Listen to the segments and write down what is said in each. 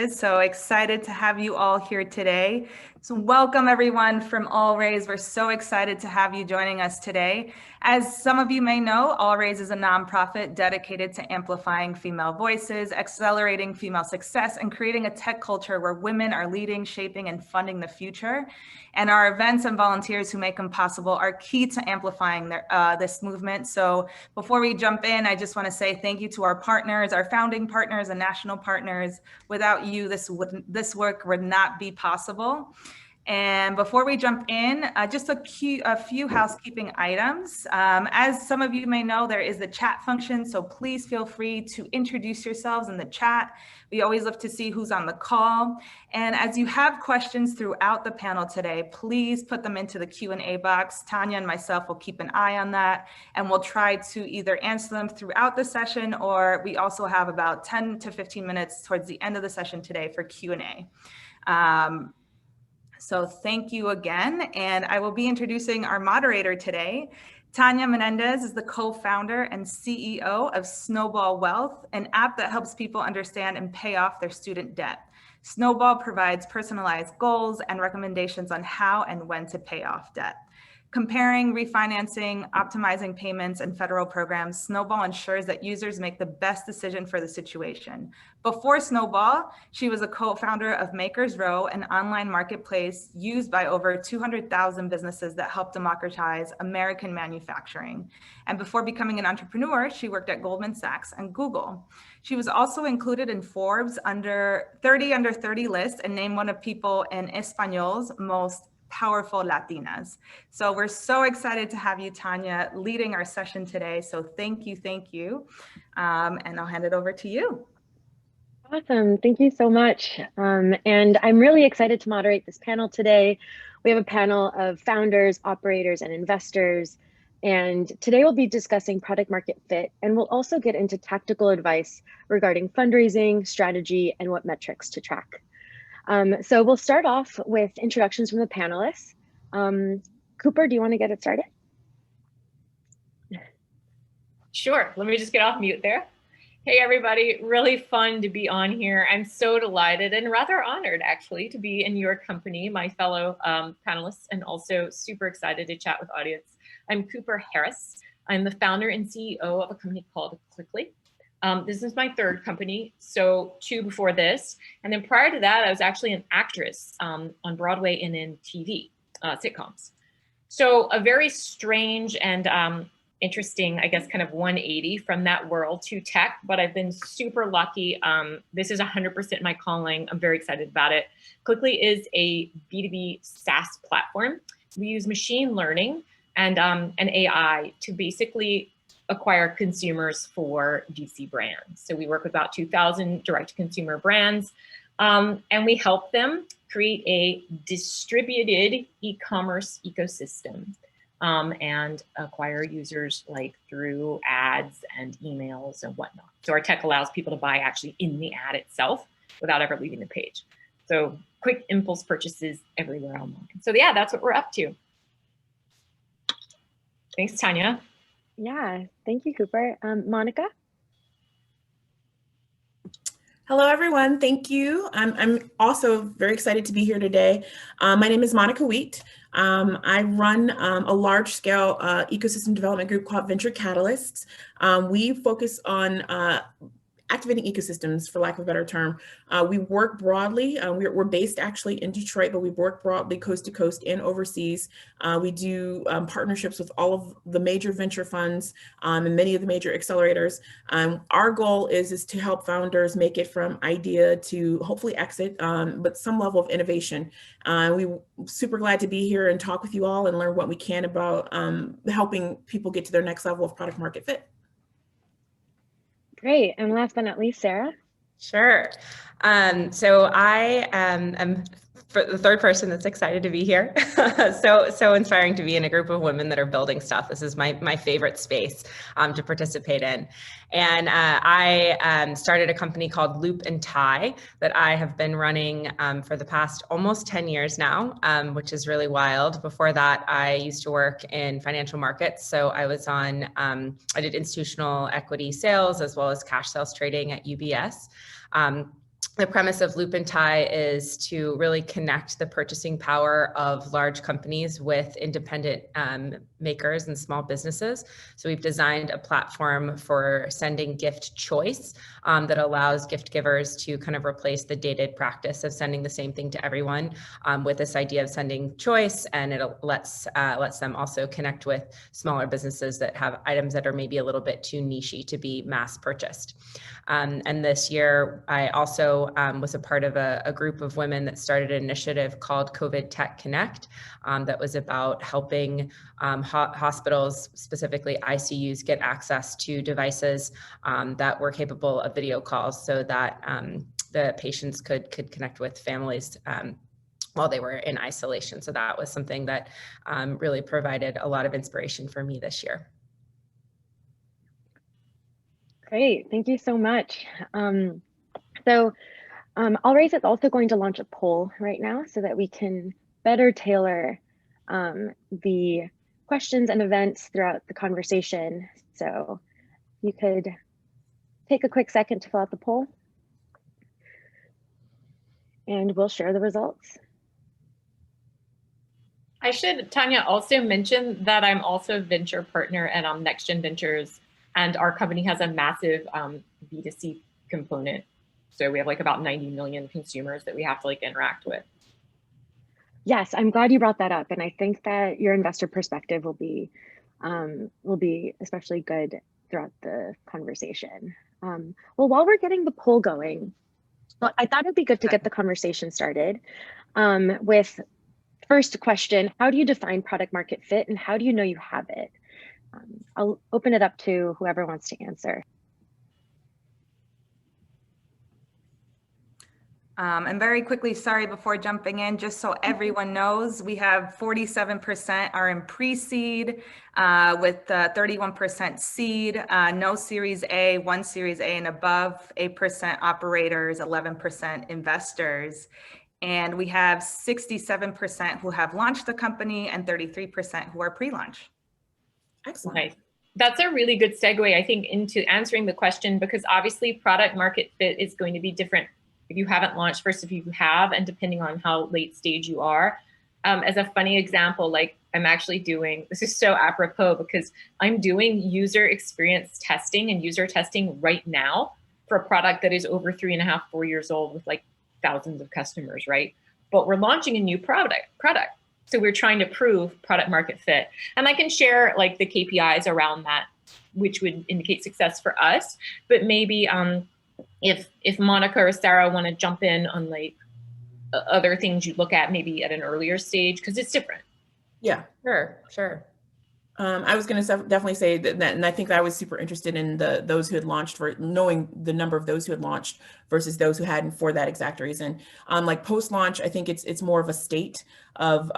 So excited to have you all here today. So welcome everyone from All Raise. We're so excited to have you joining us today. As some of you may know, All Raise is a nonprofit dedicated to amplifying female voices, accelerating female success, and creating a tech culture where women are leading, shaping, and funding the future. And our events and volunteers who make them possible are key to amplifying this movement. So before we jump in, I just want to say thank you to our partners, our founding partners and national partners. Without you, this work would not be possible. And before we jump in, just a few housekeeping items. As some of you may know, there is the chat function, so please feel free to introduce yourselves in the chat. We always love to see who's on the call. And as you have questions throughout the panel today, please put them into the Q&A box. Tanya and myself will keep an eye on that, and we'll try to either answer them throughout the session, or we also have about 10 to 15 minutes towards the end of the session today for Q&A. So thank you again. And I will be introducing our moderator today. Tanya Menendez is the co-founder and CEO of Snowball Wealth, an app that helps people understand and pay off their student debt. Snowball provides personalized goals and recommendations on how and when to pay off debt. Comparing, refinancing, optimizing payments, and federal programs, Snowball ensures that users make the best decision for the situation. Before Snowball, she was a co-founder of Makers Row, an online marketplace used by over 200,000 businesses that help democratize American manufacturing. And before becoming an entrepreneur, she worked at Goldman Sachs and Google. She was also included in Forbes under 30 list and named one of People in Español's most powerful Latinas. So we're so excited to have you, Tanya, leading our session today. So thank you. And I'll hand it over to you. Awesome, thank you so much. And I'm really excited to moderate this panel today. We have a panel of founders, operators, and investors. And today we'll be discussing product market fit, and we'll also get into tactical advice regarding fundraising, strategy, and what metrics to track. So we'll start off with introductions from the panelists. Cooper, do you want to get it started? Sure, let me just get off mute there. Hey everybody, really fun to be on here. I'm so delighted and rather honored actually to be in your company, my fellow panelists, and also super excited to chat with audience. I'm Cooper Harris. I'm the founder and CEO of a company called Klickly. This is my third company, so 2 before this. And then prior to that, I was actually an actress on Broadway and in TV, sitcoms. So a very strange and interesting, I guess, kind of 180 from that world to tech, but I've been super lucky. This is 100% my calling. I'm very excited about it. Klickly is a B2B SaaS platform. We use machine learning and AI to basically acquire consumers for DC brands. So we work with about 2,000 direct-to-consumer brands, and we help them create a distributed e-commerce ecosystem and acquire users like through ads and emails and whatnot. So our tech allows people to buy actually in the ad itself without ever leaving the page. So quick impulse purchases everywhere online. So yeah, that's what we're up to. Thanks, Tanya. Yeah, thank you, Cooper. Monica? Hello, everyone. Thank you. I'm also very excited to be here today. My name is Monic Wheat. I run a large-scale ecosystem development group called Venture Catalysts. We focus on activating ecosystems, for lack of a better term. We work broadly. We're based actually in Detroit, but we work broadly coast to coast and overseas. We do partnerships with all of the major venture funds and many of the major accelerators. Our goal is to help founders make it from idea to hopefully exit, but some level of innovation. We're super glad to be here and talk with you all and learn what we can about helping people get to their next level of product market fit. Great, and last but not least, Sarah. Sure. So I am for the third person that's excited to be here. so inspiring to be in a group of women that are building stuff. This is my favorite space to participate in. And I started a company called Loop and Tie that I have been running for the past almost 10 years now, which is really wild. Before that, I used to work in financial markets. So I was on, I did institutional equity sales as well as cash sales trading at UBS. the premise of Loop and Tie is to really connect the purchasing power of large companies with independent makers and small businesses. So we've designed a platform for sending gift choice that allows gift givers to kind of replace the dated practice of sending the same thing to everyone with this idea of sending choice, and it lets them also connect with smaller businesses that have items that are maybe a little bit too niche-y to be mass purchased. And this year, I also was a part of a group of women that started an initiative called COVID Tech Connect that was about helping hospitals, specifically ICUs, get access to devices that were capable of video calls so that the patients could connect with families while they were in isolation. So that was something that really provided a lot of inspiration for me this year. Great, thank you so much. Allraise is also going to launch a poll right now so that we can better tailor the questions and events throughout the conversation. So you could take a quick second to fill out the poll, and we'll share the results. I should, Tanya, also mention that I'm also a venture partner at NextGen Ventures, and our company has a massive B2C component. So we have like about 90 million consumers that we have to like interact with. Yes, I'm glad you brought that up. And I think that your investor perspective will be especially good throughout the conversation. Well, while we're getting the poll going, I thought it'd be good to get the conversation started with first question: how do you define product market fit, and how do you know you have it? I'll open it up to whoever wants to answer. And very quickly, sorry, before jumping in, just so everyone knows, we have 47% are in pre-seed with 31% seed, no Series A, 1 Series A and above, 8% operators, 11% investors. And we have 67% who have launched the company and 33% who are pre-launch. Excellent. Nice. That's a really good segue, I think, into answering the question, because obviously product market fit is going to be different if you haven't launched versus if you have, and depending on how late stage you are. As a funny example, like I'm actually doing, this is so apropos because I'm doing user experience testing and user testing right now for a product that is over 3.5, 4 years old with like thousands of customers, right? But we're launching a new product. So we're trying to prove product market fit. And I can share like the KPIs around that, which would indicate success for us. But maybe if Monica or Sarah want to jump in on like other things you look at maybe at an earlier stage, because it's different. Yeah, Sure. I was going to definitely say that, and I think that I was super interested in those who had launched, for knowing the number of those who had launched versus those who hadn't, for that exact reason. Like post-launch, I think it's more of a state of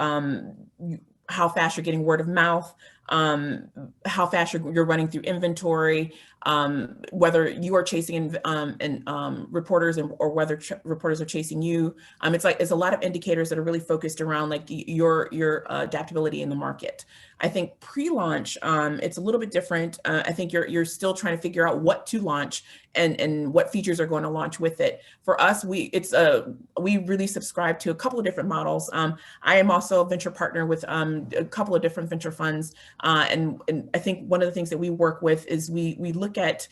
how fast you're getting word of mouth, how fast you're running through inventory, whether you are chasing reporters or whether reporters are chasing you. It's a lot of indicators that are really focused around like your adaptability in the market. I think pre-launch, it's a little bit different. I think you're still trying to figure out what to launch and what features are going to launch with it. For us, we really subscribe to a couple of different models. I am also a venture partner with a couple of different venture funds. And I think one of the things that we work with is we look at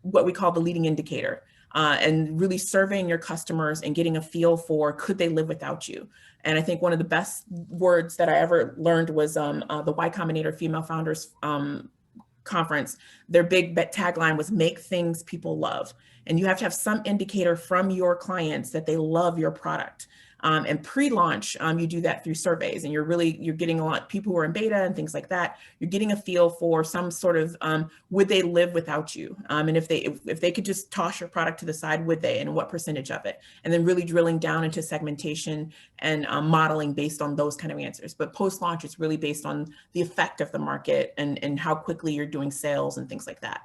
what we call the leading indicator, and really surveying your customers and getting a feel for, could they live without you? And I think one of the best words that I ever learned was the Y Combinator Female Founders Conference. Their big tagline was "Make things people love." And you have to have some indicator from your clients that they love your product. And pre-launch, you do that through surveys, and you're getting a lot of people who are in beta and things like that. You're getting a feel for some sort of, would they live without you? And if they could just toss your product to the side, would they, and what percentage of it? And then really drilling down into segmentation and modeling based on those kind of answers. But post-launch, it's really based on the effect of the market and how quickly you're doing sales and things like that.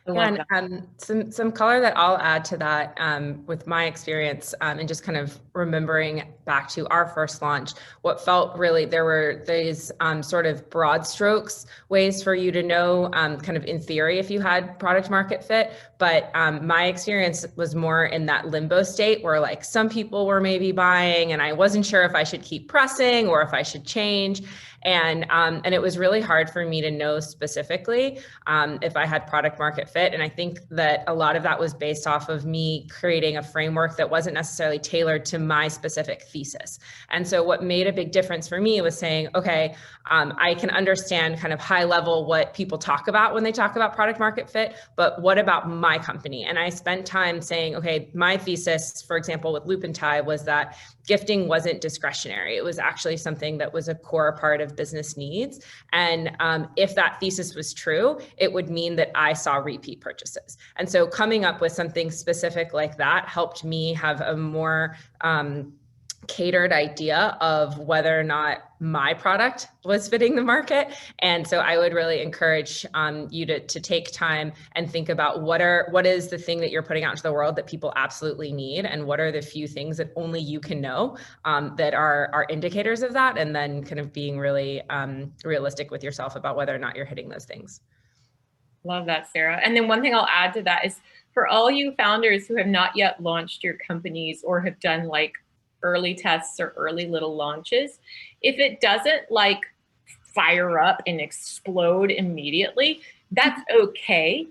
I love that. And some color that I'll add to that with my experience and just kind of remembering back to our first launch, what felt really, there were these sort of broad strokes ways for you to know kind of in theory if you had product market fit. But my experience was more in that limbo state where like some people were maybe buying and I wasn't sure if I should keep pressing or if I should change. And it was really hard for me to know specifically if I had product market fit. And I think that a lot of that was based off of me creating a framework that wasn't necessarily tailored to my specific thesis. And so what made a big difference for me was saying, okay, I can understand kind of high level what people talk about when they talk about product market fit, but what about my company? And I spent time saying, okay, my thesis, for example, with Loop and Tie was that gifting wasn't discretionary. It was actually something that was a core part of business needs. And if that thesis was true, it would mean that I saw repeat purchases. And so coming up with something specific like that helped me have a more catered idea of whether or not my product was fitting the market. And so I would really encourage you to take time and think about what is the thing that you're putting out into the world that people absolutely need, and what are the few things that only you can know that are indicators of that, and then kind of being really realistic with yourself about whether or not you're hitting those things. Love that, Sarah. And then one thing I'll add to that is for all you founders who have not yet launched your companies or have done like early tests or early little launches, if it doesn't like fire up and explode immediately, that's okay.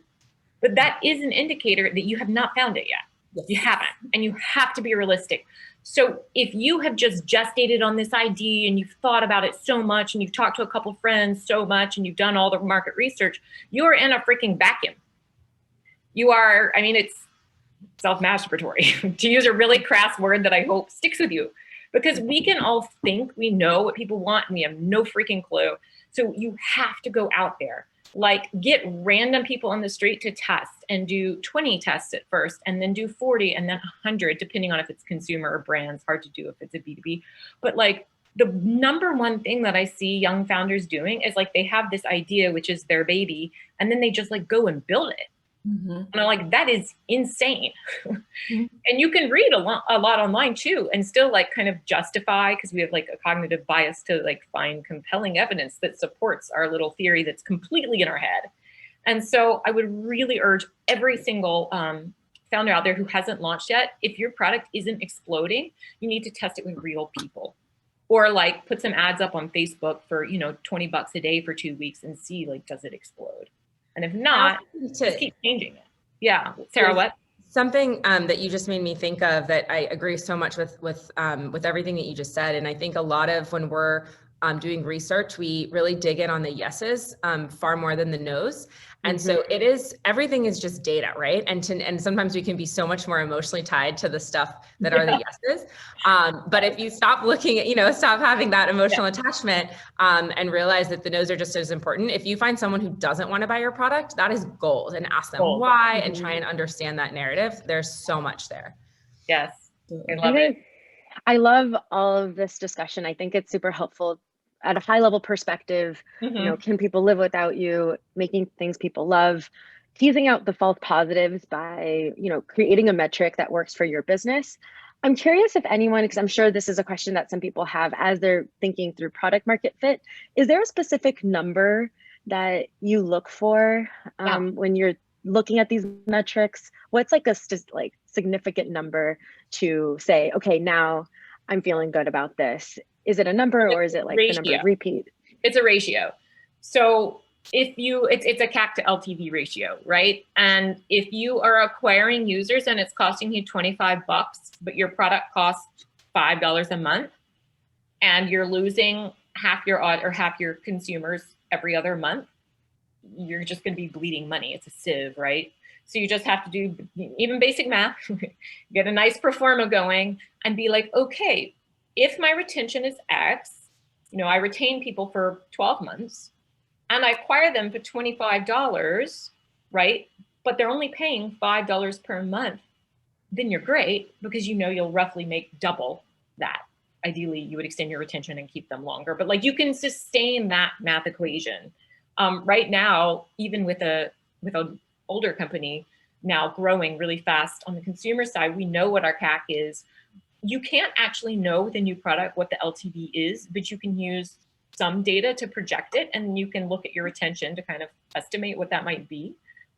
But that is an indicator that you have not found it yet. Yes. You haven't, and you have to be realistic. So if you have just gestated on this idea and you've thought about it so much and you've talked to a couple friends so much and you've done all the market research, you're in a freaking vacuum. You are, I mean, it's self-masturbatory, to use a really crass word that I hope sticks with you, because we can all think we know what people want and we have no freaking clue. So you have to go out there, like get random people on the street to test and do 20 tests at first, and then do 40 and then 100, depending on if it's consumer or brands. Hard to do if it's a B2B. But like the number one thing that I see young founders doing is like they have this idea, which is their baby, and then they just like go and build it. Mm-hmm. And I'm like, that is insane. Mm-hmm. And you can read a lot online too, and still like kind of justify, because we have like a cognitive bias to like find compelling evidence that supports our little theory that's completely in our head. And so I would really urge every single founder out there who hasn't launched yet, if your product isn't exploding, you need to test it with real people, or like put some ads up on Facebook for, you know, $20 a day for 2 weeks and see like, does it explode? And if not, just keep changing it. Yeah, Sarah, what? Something that you just made me think of that I agree so much with everything that you just said. And I think a lot of when we're doing research, we really dig in on the yeses far more than the nos. And so it is, everything is just data, right? And sometimes we can be so much more emotionally tied to the stuff that are the yeses. But if you stop looking at, stop having that emotional attachment and realize that the nos are just as important. If you find someone who doesn't want to buy your product, that is gold, and ask them why and try and understand that narrative. There's so much there. Yes, I love it. I love all of this discussion. I think it's super helpful at a high level perspective. Can people live without you? Making things people love, teasing out the false positives by, creating a metric that works for your business. I'm curious if anyone, because I'm sure this is a question that some people have as they're thinking through product market fit, is there a specific number that you look for when you're looking at these metrics? What's like a significant number to say, okay, now I'm feeling good about this? Is it a number, or is it like the number of repeat? It's a ratio. So it's a CAC to LTV ratio, right? And if you are acquiring users and it's costing you $25, but your product costs $5 a month, and you're losing half your consumers every other month, you're just going to be bleeding money. It's a sieve, right? So you just have to do even basic math, get a nice pro forma going, and be like, okay, if my retention is X, I retain people for 12 months and I acquire them for $25, right? But they're only paying $5 per month, then you're great, because you'll roughly make double that. Ideally, you would extend your retention and keep them longer, but like you can sustain that math equation. Right now, even with a older company now growing really fast. On the consumer side, we know what our CAC is. You can't actually know with a new product what the LTV is, but you can use some data to project it, and you can look at your retention to kind of estimate what that might be.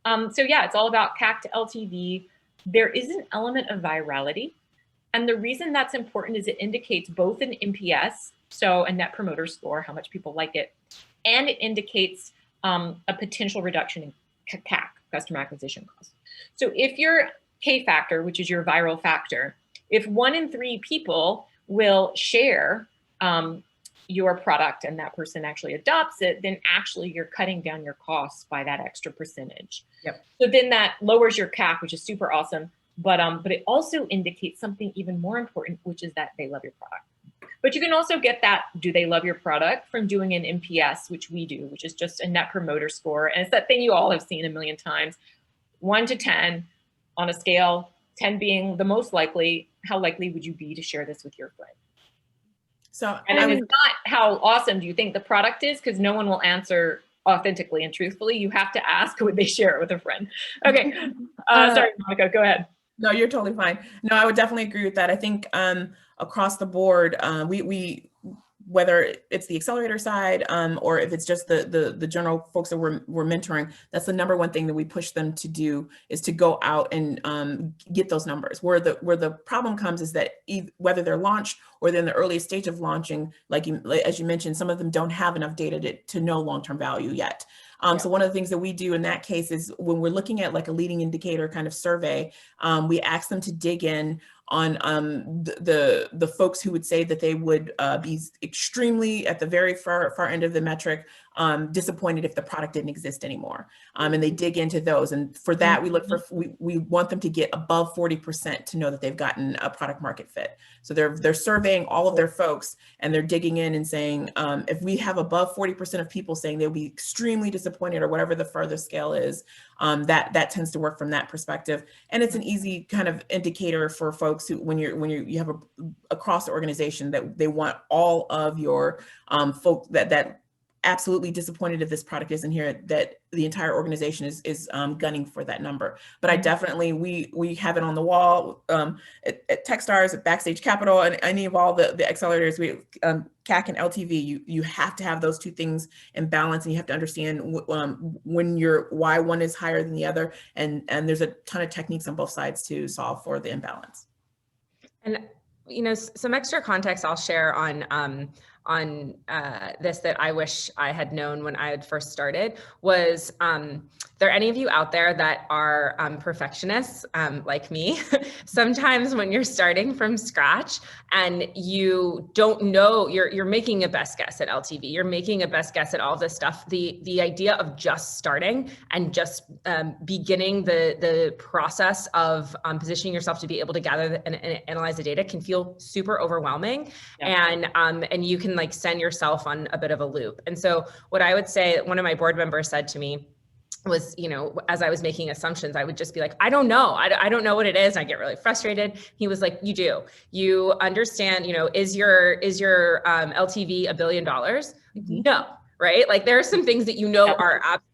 So yeah, it's all about CAC to LTV. There is an element of virality. And the reason that's important is it indicates both an NPS, so a net promoter score, how much people like it, and it indicates a potential reduction in CAC, customer acquisition cost. So if your K factor, which is your viral factor, if 1 in 3 people will share your product and that person actually adopts it, then actually you're cutting down your costs by that extra percentage. Yep. So then that lowers your CAC, which is super awesome. But it also indicates something even more important, which is that they love your product. But you can also get that, do they love your product, from doing an NPS, which we do, which is just a net promoter score. And it's that thing you all have seen a million times, 1 to 10 on a scale, 10 being the most likely. How likely would you be to share this with your friend? So, and it's not how awesome do you think the product is, because no one will answer authentically and truthfully. You have to ask, would they share it with a friend? Okay, sorry, Monica, go ahead. No, you're totally fine. No, I would definitely agree with that. I think across the board, we whether it's the accelerator side or if it's just the general folks that we're mentoring, that's the #1 thing that we push them to do, is to go out and get those numbers. Where the problem comes is that whether they're launched or they're in the earliest stage of launching, as you mentioned, some of them don't have enough data to know long-term value yet. So one of the things that we do in that case is when we're looking at like a leading indicator kind of survey, we ask them to dig in on the folks who would say that they would be extremely, at the very far end of the metric, disappointed if the product didn't exist anymore. And they dig into those. And for that, we look for, we want them to get above 40% to know that they've gotten a product market fit. So they're surveying all of their folks, and they're digging in and saying, if we have above 40% of people saying they'll be extremely disappointed, or whatever the furthest scale is, that tends to work from that perspective. And it's an easy kind of indicator for folks who, when you have across the organization, that they want all of your folks that absolutely disappointed if this product isn't here, that the entire organization is gunning for that number. But I definitely, we have it on the wall at Techstars, at Backstage Capital, and any of all the accelerators, we CAC and LTV, you have to have those two things in balance, and you have to understand why one is higher than the other, and there's a ton of techniques on both sides to solve for the imbalance. And some extra context I'll share on this that I wish I had known when I had first started was, there any of you out there that are perfectionists like me? Sometimes when you're starting from scratch and you don't know, you're making a best guess at LTV, you're making a best guess at all this stuff. The idea of just starting and just beginning the process of positioning yourself to be able to gather and analyze the data can feel super overwhelming. Yeah. And you can like send yourself on a bit of a loop. And so what I would say, one of my board members said to me was, as I was making assumptions, I would just be like, I don't know. I don't know what it is. And I get really frustrated. He was like, you do. You understand, is your LTV $1 billion? No, right? Like there are some things that are absent.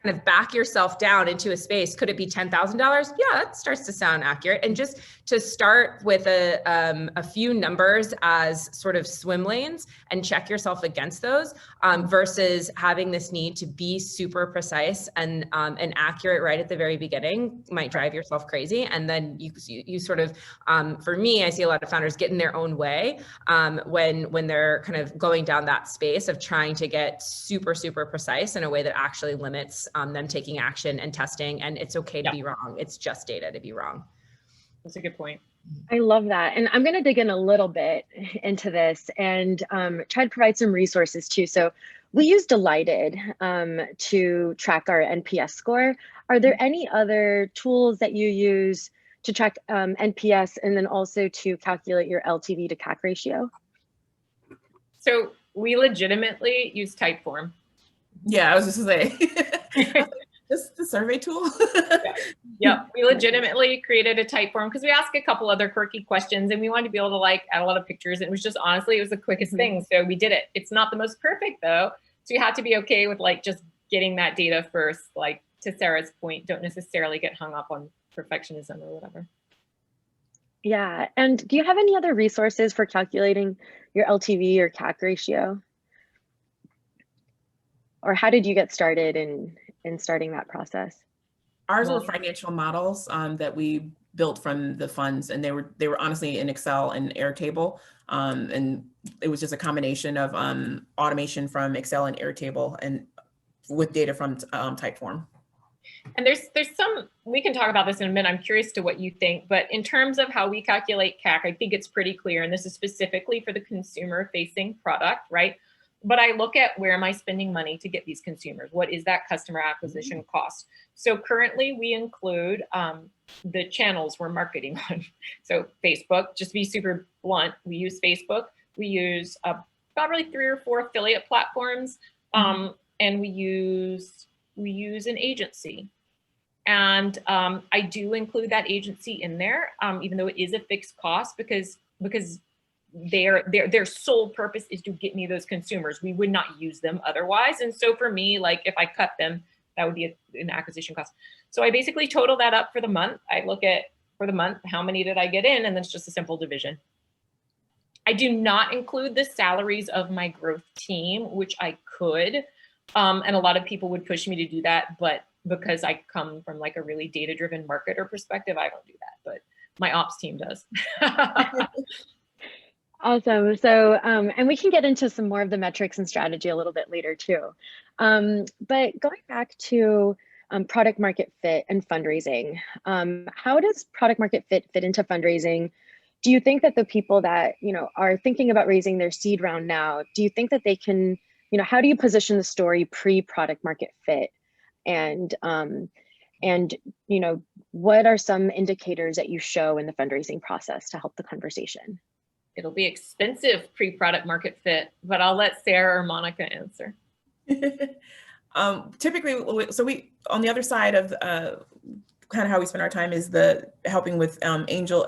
Kind of back yourself down into a space. Could it be $10,000? Yeah, that starts to sound accurate. And just to start with a few numbers as sort of swim lanes and check yourself against those versus having this need to be super precise and accurate right at the very beginning might drive yourself crazy. And then you sort of, for me, I see a lot of founders get in their own way when they're kind of going down that space of trying to get super, super precise in a way that actually limits them taking action and testing. And it's okay to be wrong. It's just data to be wrong. That's a good point. I love that. And I'm going to dig in a little bit into this and try to provide some resources too. So we use Delighted to track our NPS score. Are there any other tools that you use to track NPS and then also to calculate your LTV to CAC ratio? So we legitimately use Typeform. Yeah, I was just gonna say, just the survey tool. Yeah, we legitimately created a Typeform because we asked a couple other quirky questions and we wanted to be able to like add a lot of pictures. And it was just, honestly, it was the quickest thing. So we did it. It's not the most perfect though. So you have to be okay with like just getting that data first, like to Sarah's point, don't necessarily get hung up on perfectionism or whatever. Yeah, and do you have any other resources for calculating your LTV or CAC ratio? Or how did you get started in starting that process? Ours were financial models that we built from the funds, and they were honestly in Excel and Airtable, and it was just a combination of automation from Excel and Airtable, and with data from Typeform. And there's some, we can talk about this in a minute. I'm curious to what you think, but in terms of how we calculate CAC, I think it's pretty clear, and this is specifically for the consumer-facing product, right? But I look at, where am I spending money to get these consumers? What is that customer acquisition cost? So currently we include the channels we're marketing on. So Facebook, just to be super blunt, we use Facebook. We use probably 3 or 4 affiliate platforms, and we use an agency. And I do include that agency in there, even though it is a fixed cost, because their sole purpose is to get me those consumers. We would not use them otherwise. And so for me, like if I cut them, that would be an acquisition cost. So I basically total that up for the month. I look at, for the month, how many did I get in? And then it's just a simple division. I do not include the salaries of my growth team, which I could. And a lot of people would push me to do that, but because I come from like a really data-driven marketer perspective, I don't do that, but my ops team does. Awesome. So, and we can get into some more of the metrics and strategy a little bit later too. But going back to product market fit and fundraising, how does product market fit into fundraising? Do you think that the people that, are thinking about raising their seed round now, do you think that they can, how do you position the story pre-product market fit? And what are some indicators that you show in the fundraising process to help the conversation? It'll be expensive pre-product market fit, but I'll let Sarah or Monica answer. Typically, so we, on the other side of kind of how we spend our time is the helping with angel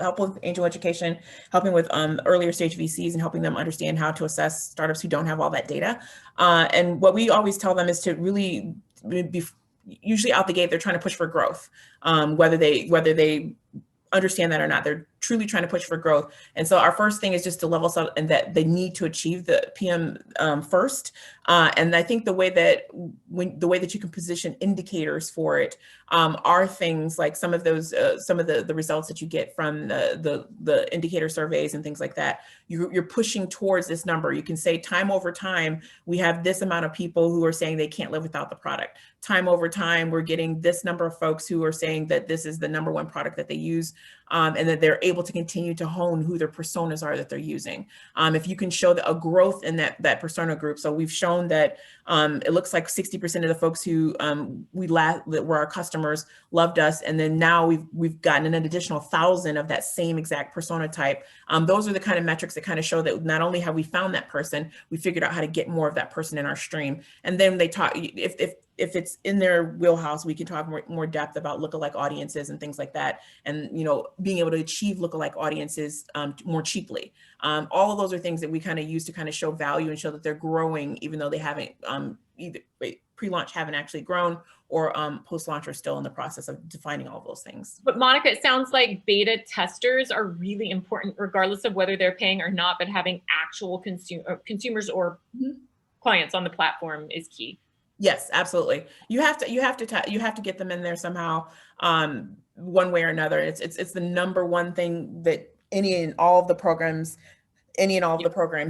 education, helping with earlier stage VCs and helping them understand how to assess startups who don't have all that data. And what we always tell them is to really be, usually out the gate, they're trying to push for growth, whether they understand that or not. They're truly trying to push for growth. And so our first thing is just to level up, and that they need to achieve the PM first. And I think the way that you can position indicators for it are things like some of the results that you get from the indicator surveys and things like that. You're pushing towards this number. You can say time over time, we have this amount of people who are saying they can't live without the product. Time over time, we're getting this number of folks who are saying that this is the #1 product that they use, and that they're able to continue to hone who their personas are that they're using. If you can show a growth in that persona group. So we've shown that it looks like 60% of the folks who that were our customers loved us, and then now we've gotten an additional 1,000 of that same exact persona type. Those are the kind of metrics that kind of show that not only have we found that person, we figured out how to get more of that person in our stream. And then they talk, if it's in their wheelhouse, we can talk more depth about lookalike audiences and things like that, and being able to achieve lookalike audiences more cheaply. All of those are things that we kind of use to kind of show value and show that they're growing, even though they haven't either pre-launch haven't actually grown, or post-launch are still in the process of defining all of those things. But Monica, it sounds like beta testers are really important, regardless of whether they're paying or not, but having actual consumers or clients on the platform is key. Yes, absolutely. You have to get them in there somehow, one way or another. It's the #1 thing that any and all of the programs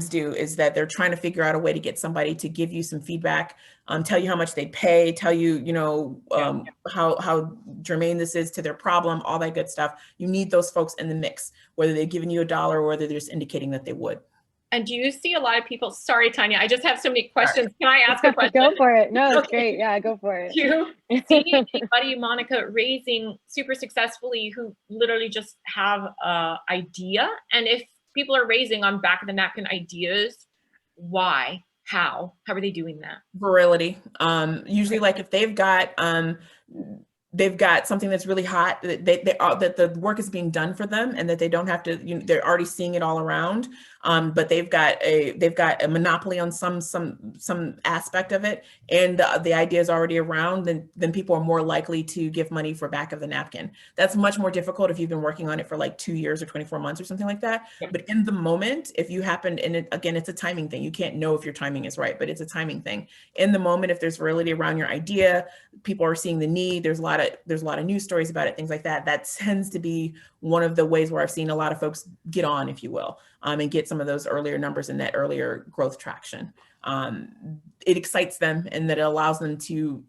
do, is that they're trying to figure out a way to get somebody to give you some feedback, tell you how much they pay, tell you, how germane this is to their problem, all that good stuff. You need those folks in the mix, whether they're giving you $1 or whether they're just indicating that they would. And do you see a lot of people, sorry, Tanya, I just have so many questions. Can I ask a question? Go for it. No, it's Okay. great. Yeah, go for it. Do you see anybody, Monica, raising super successfully who literally just have an idea? And if people are raising on back of the napkin ideas, why? How are they doing that? Virality. Usually, like if they've got they've got something that's really hot, that that the work is being done for them, and that they don't have to, they're already seeing it all around. But they've got a monopoly on some aspect of it, and the idea is already around. Then people are more likely to give money for back of the napkin. That's much more difficult if you've been working on it for like 2 years or 24 months or something like that. Yep. But in the moment, if you happen, and again, it's a timing thing. You can't know if your timing is right, but it's a timing thing. In the moment, if there's virility around your idea, people are seeing the need. There's a lot of news stories about it, things like that. That tends to be one of the ways where I've seen a lot of folks get on, if you will, and get some of those earlier numbers and that earlier growth traction. It excites them, and that it allows them to,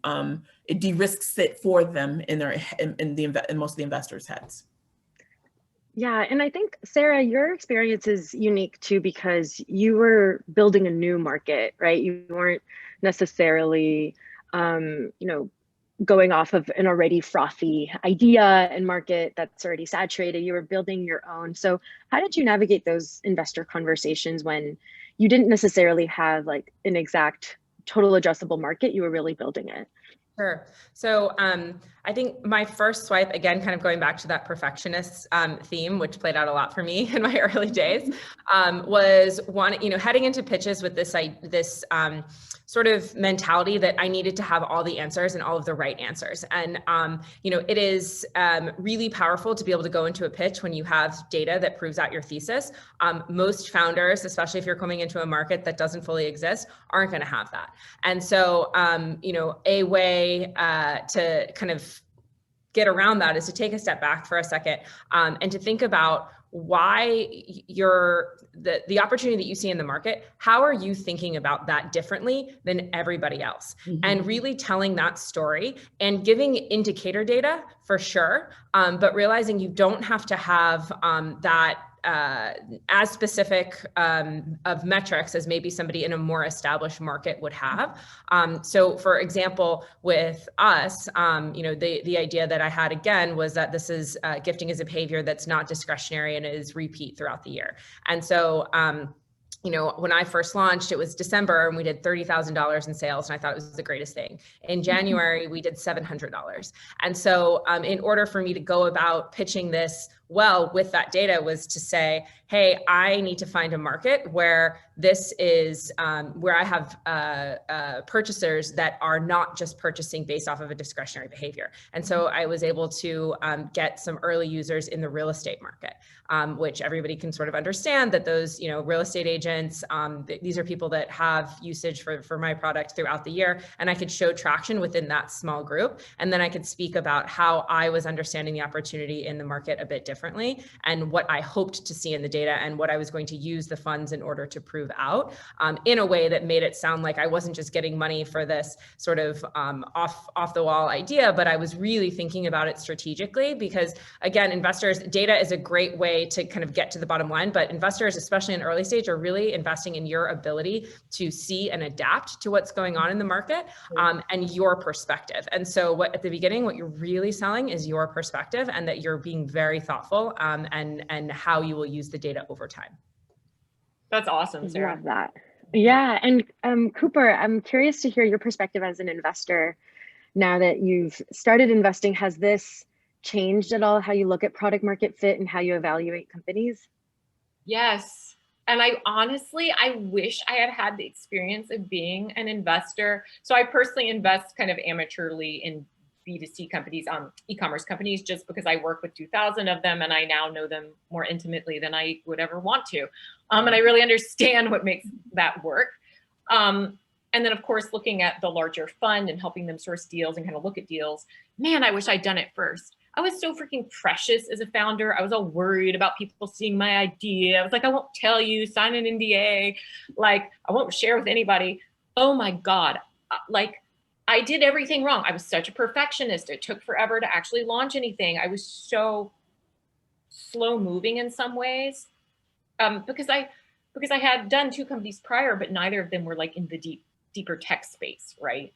it de-risks it for them in most of the investors' heads. Yeah, and I think, Sara, your experience is unique too, because you were building a new market, right? You weren't necessarily, going off of an already frothy idea and market that's already saturated. You were building your own. So how did you navigate those investor conversations when you didn't necessarily have like an exact total addressable market? You were really building it. Sure. So I think my first swipe, again, kind of going back to that perfectionist theme, which played out a lot for me in my early days, was heading into pitches with this sort of mentality that I needed to have all the answers and all of the right answers. And, it is really powerful to be able to go into a pitch when you have data that proves out your thesis. Most founders, especially if you're coming into a market that doesn't fully exist, aren't going to have that. And so, a way to kind of get around that is to take a step back for a second and to think about why the opportunity that you see in the market, how are you thinking about that differently than everybody else? Mm-hmm. And really telling that story and giving indicator data for sure, but realizing you don't have to have that as specific of metrics as maybe somebody in a more established market would have. So for example, with us, the idea that I had again was that this is gifting is a behavior that's not discretionary and is repeat throughout the year. And so, when I first launched, it was December and we did $30,000 in sales, and I thought it was the greatest thing. In January, we did $700. And so in order for me to go about pitching this well with that data was to say, hey, I need to find a market where this is where I have purchasers that are not just purchasing based off of a discretionary behavior. And so I was able to get some early users in the real estate market, which everybody can sort of understand that those, real estate agents, these are people that have usage for my product throughout the year. And I could show traction within that small group. And then I could speak about how I was understanding the opportunity in the market a bit differently and what I hoped to see in the data and what I was going to use the funds in order to prove out in a way that made it sound like I wasn't just getting money for this sort of off the wall idea, but I was really thinking about it strategically because again, investors, data is a great way to kind of get to the bottom line, but investors, especially in early stage, are really investing in your ability to see and adapt to what's going on in the market and your perspective. And so at the beginning, what you're really selling is your perspective and that you're being very thoughtful and how you will use the data over time. That's awesome, Sara. Love that. Yeah, and Cooper, I'm curious to hear your perspective as an investor. Now that you've started investing, has this changed at all how you look at product market fit and how you evaluate companies? Yes. And I wish I had had the experience of being an investor. So I personally invest kind of amateurly in B2C companies, e-commerce companies, just because I work with 2,000 of them and I now know them more intimately than I would ever want to. And I really understand what makes that work. And then of course, looking at the larger fund and helping them source deals and kind of look at deals, man, I wish I'd done it first. I was so freaking precious as a founder. I was all worried about people seeing my idea. I was like, I won't tell you, sign an NDA. Like, I won't share with anybody. Oh my God. I did everything wrong. I was such a perfectionist. It took forever to actually launch anything. I was so slow moving in some ways because I had done 2 companies prior, but neither of them were like in the deeper tech space, right?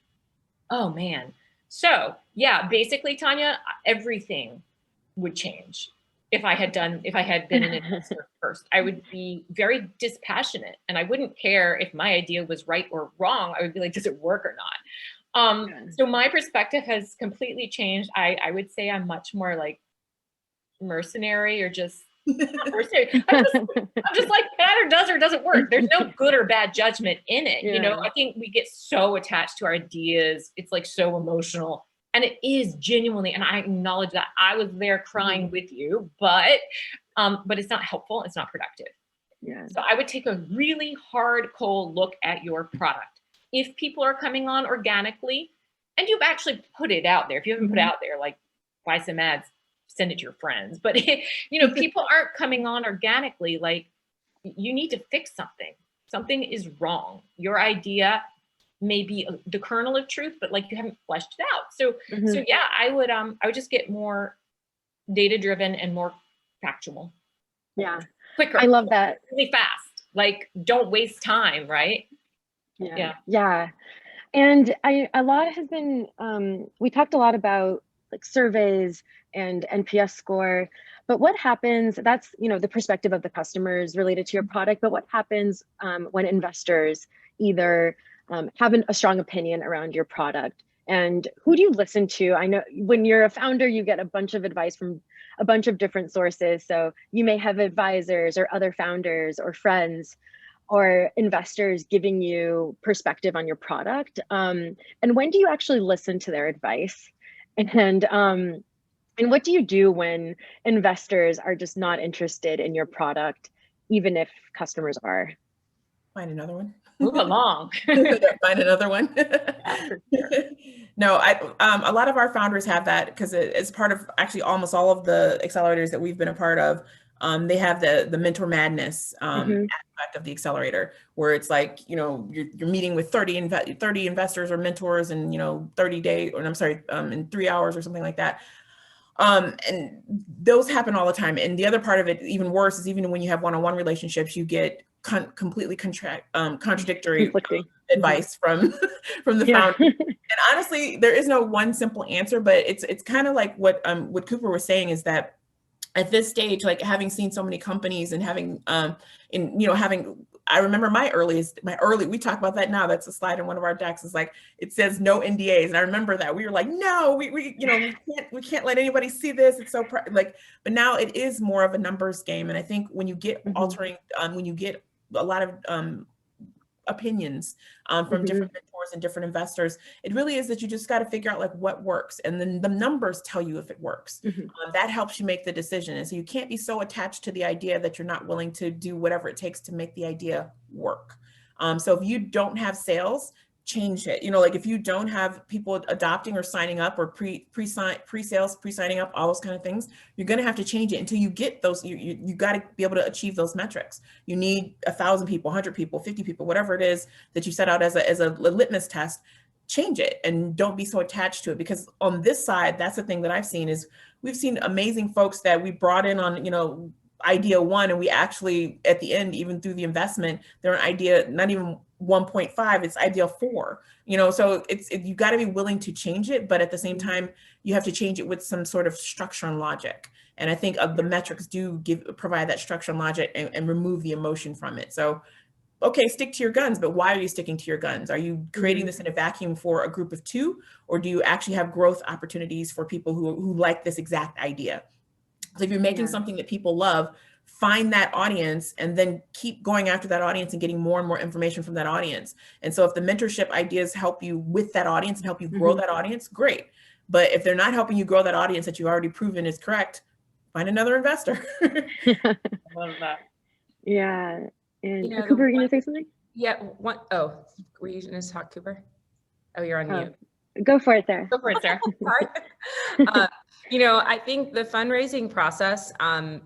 Oh man. So yeah, basically, Tanya, everything would change if I had been an investor first. I would be very dispassionate and I wouldn't care if my idea was right or wrong. I would be like, does it work or not? So my perspective has completely changed. I would say I'm much more like mercenary, or just mercenary. I'm just like, it either does or doesn't work. There's no good or bad judgment in it. You know, I think we get so attached to our ideas. It's like so emotional, and it is genuinely, and I acknowledge that I was there crying with you, but it's not helpful. It's not productive. So I would take a really hard, cold look at your product. If people are coming on organically and you've actually put it out there, if you haven't put it out there, like buy some ads, send it to your friends. But you know, people aren't coming on organically, like you need to fix something. Something is wrong. Your idea may be the kernel of truth, but like you haven't fleshed it out. So yeah, I would just get more data driven and more factual. Yeah. Quicker. I love that. Really fast. Like, don't waste time, right? Yeah. And a lot has been, we talked a lot about like surveys and NPS score, but what happens, that's, you know, the perspective of the customers related to your product, but what happens when investors either have a strong opinion around your product? And who do you listen to? I know when you're a founder, you get a bunch of advice from a bunch of different sources. So you may have advisors or other founders or friends or investors giving you perspective on your product. And when do you actually listen to their advice? And what do you do when investors are just not interested in your product, even if customers are? Find another one. Move along. Find another one. No, a lot of our founders have that because it's part of actually almost all of the accelerators that we've been a part of. They have the mentor madness aspect of the accelerator, where it's like, you know, you're meeting with 30 investors or mentors in, you know, 30 days, or I'm sorry, in 3 hours or something like that. And those happen all the time. And the other part of it, even worse, is even when you have one-on-one relationships, you get completely contradictory advice from the founder. And honestly, there is no one simple answer, but it's kind of like what Cooper was saying, is that at this stage, like having seen so many companies and having I remember we talk about that now. That's a slide in one of our decks. Is like, it says no NDAs. And I remember that we were like, no, we can't let anybody see this. It's so but now it is more of a numbers game. And I think when you get when you get a lot of opinions from different mentors and different investors, it really is that you just got to figure out like what works, and then the numbers tell you if it works. That helps you make the decision. And so you can't be so attached to the idea that you're not willing to do whatever it takes to make the idea work. So if you don't have sales, change it. You know, like if you don't have people adopting or signing up, or pre-sales, pre-signing up, all those kind of things, you're going to have to change it until you get those. You got to be able to achieve those metrics. You need 1,000 people, 100 people, 50 people, whatever it is that you set out as a litmus test. Change it and don't be so attached to it, because on this side, that's the thing that I've seen is we've seen amazing folks that we brought in on, you know, idea 1, and we actually at the end, even through the investment, they're an idea not even 1.5, it's idea 4, you know. So you got to be willing to change it, but at the same time you have to change it with some sort of structure and logic. And I think the metrics do provide that structure and logic and remove the emotion from it. So okay, stick to your guns, but why are you sticking to your guns? Are you creating this in a vacuum for a group of 2, or do you actually have growth opportunities for people who like this exact idea? So if you're making something that people love, find that audience and then keep going after that audience and getting more and more information from that audience. And so if the mentorship ideas help you with that audience and help you grow that audience, great. But if they're not helping you grow that audience that you've already proven is correct, find another investor. I love that. Yeah. And Cooper, were you going to say something? Yeah. Oh, were you going to talk, Cooper? Oh, you're on mute. Go for it, Sarah. Go for it, Sarah. Sorry. You know, I think the fundraising process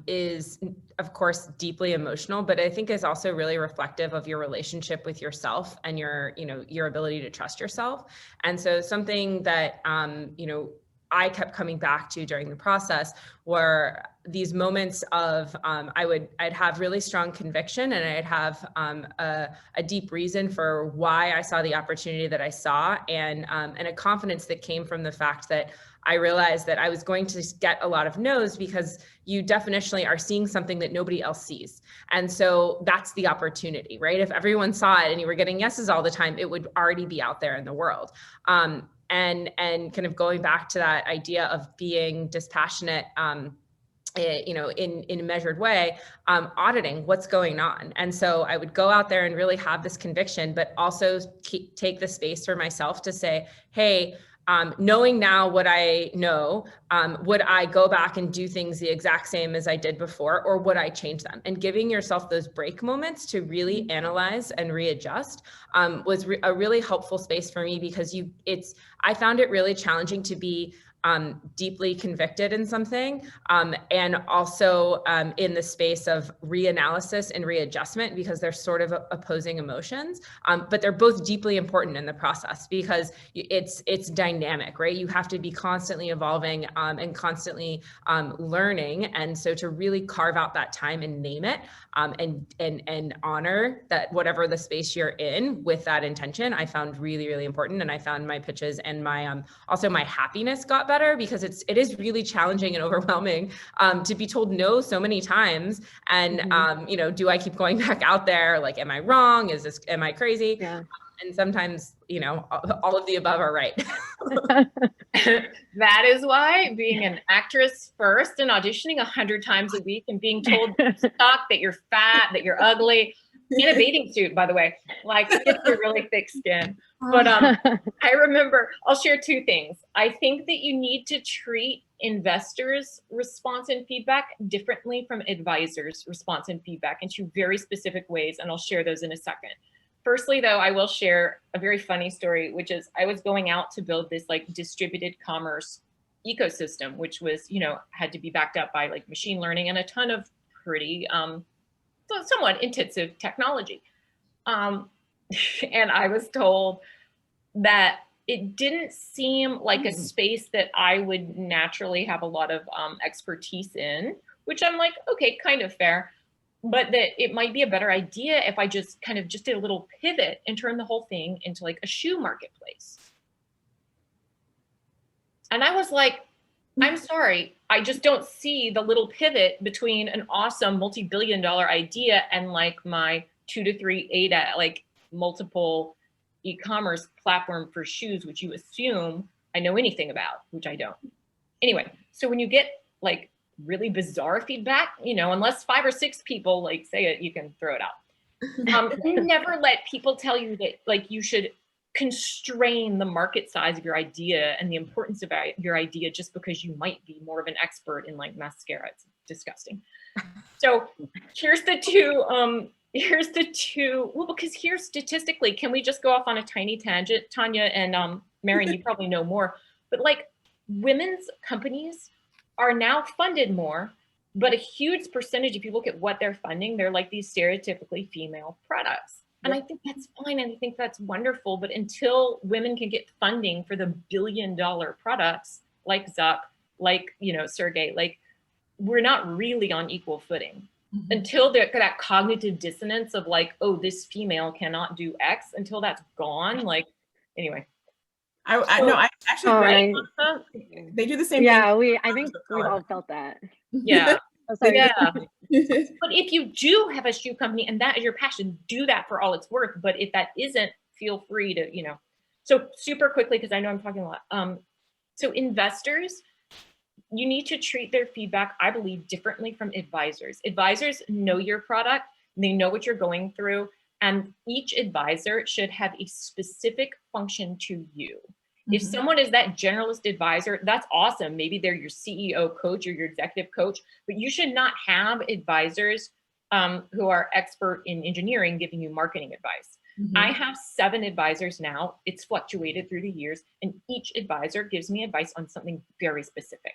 is, of course, deeply emotional, but I think is also really reflective of your relationship with yourself and your ability to trust yourself. And so something that, I kept coming back to during the process were these moments of I'd have really strong conviction, and I'd have a deep reason for why I saw the opportunity that I saw, and a confidence that came from the fact that I realized that I was going to get a lot of no's because you definitionally are seeing something that nobody else sees. And so that's the opportunity, right? If everyone saw it and you were getting yeses all the time, it would already be out there in the world. And kind of going back to that idea of being dispassionate, in a measured way, auditing what's going on. And so I would go out there and really have this conviction, but also take the space for myself to say, hey, knowing now what I know, would I go back and do things the exact same as I did before, or would I change them? And giving yourself those break moments to really analyze and readjust was a really helpful space for me, because I found it really challenging to be deeply convicted in something, and also in the space of reanalysis and readjustment, because they're sort of opposing emotions, but they're both deeply important in the process, because it's dynamic, right? You have to be constantly evolving and constantly learning, and so to really carve out that time and name it, and honor that whatever the space you're in with that intention, I found really, really important. And I found my pitches and my also my happiness got better, because it is really challenging and overwhelming to be told no so many times. And do I keep going back out there? Like, am I wrong? Am I crazy? Yeah. And sometimes, all of the above are right. That is why being an actress first and auditioning 100 times a week and being told you suck, that you're fat, that you're ugly, in a bathing suit, by the way, like, it's a really thick skin. But I remember, I'll share two things. I think that you need to treat investors' response and feedback differently from advisors' response and feedback in two very specific ways, and I'll share those in a second. Firstly, though, I will share a very funny story, which is I was going out to build this like distributed commerce ecosystem, which was, had to be backed up by like machine learning and a ton of pretty somewhat intensive technology. And I was told that it didn't seem like a space that I would naturally have a lot of expertise in, which I'm like, okay, kind of fair. But that it might be a better idea if I just did a little pivot and turned the whole thing into like a shoe marketplace. And I was like, I'm sorry, I just don't see the little pivot between an awesome multi-billion-dollar idea and like my 2 to 3 ADA, like multiple e-commerce platform for shoes, which you assume I know anything about, which I don't. Anyway, so when you get like really bizarre feedback, unless 5 or 6 people like say it, you can throw it out. Never let people tell you that like you should constrain the market size of your idea and the importance of your idea just because you might be more of an expert in like mascara. It's disgusting. So here's the two, well, because here statistically, can we just go off on a tiny tangent? Tanya and Marion, you probably know more, but like women's companies are now funded more, but a huge percentage, if you look at what they're funding, they're like these stereotypically female products. And I think that's fine, and I think that's wonderful, but until women can get funding for the billion-dollar products like Zuck, like, Sergey, like, we're not really on equal footing. Mm-hmm. Until that cognitive dissonance of like, oh, this female cannot do X, until that's gone, like, anyway. I actually, right? They do the same thing. Yeah, I think we've all felt that. Yeah. Oh, sorry. Yeah. But if you do have a shoe company and that is your passion, do that for all it's worth. But if that isn't, feel free to, So super quickly, because I know I'm talking a lot. So investors, you need to treat their feedback, I believe, differently from advisors. Advisors know your product, they know what you're going through, and each advisor should have a specific function to you. If someone is that generalist advisor, that's awesome. Maybe they're your CEO coach or your executive coach, but you should not have advisors who are expert in engineering giving you marketing advice. I have 7 advisors now. It's fluctuated through the years, and each advisor gives me advice on something very specific.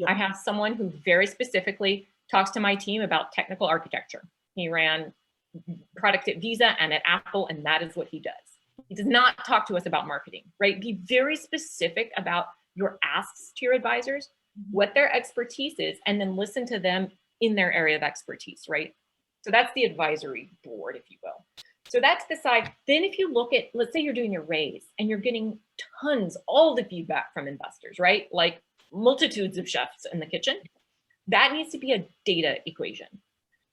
I have someone who very specifically talks to my team about technical architecture. He ran product at Visa and at Apple, and that is what he does. He does not talk to us about marketing, right? Be very specific about your asks to your advisors, what their expertise is, and then listen to them in their area of expertise, right? So that's the advisory board, if you will. So that's the side. Then if you look at, let's say you're doing your raise and you're getting tons, all the feedback from investors, right? Like multitudes of chefs in the kitchen. That needs to be a data equation.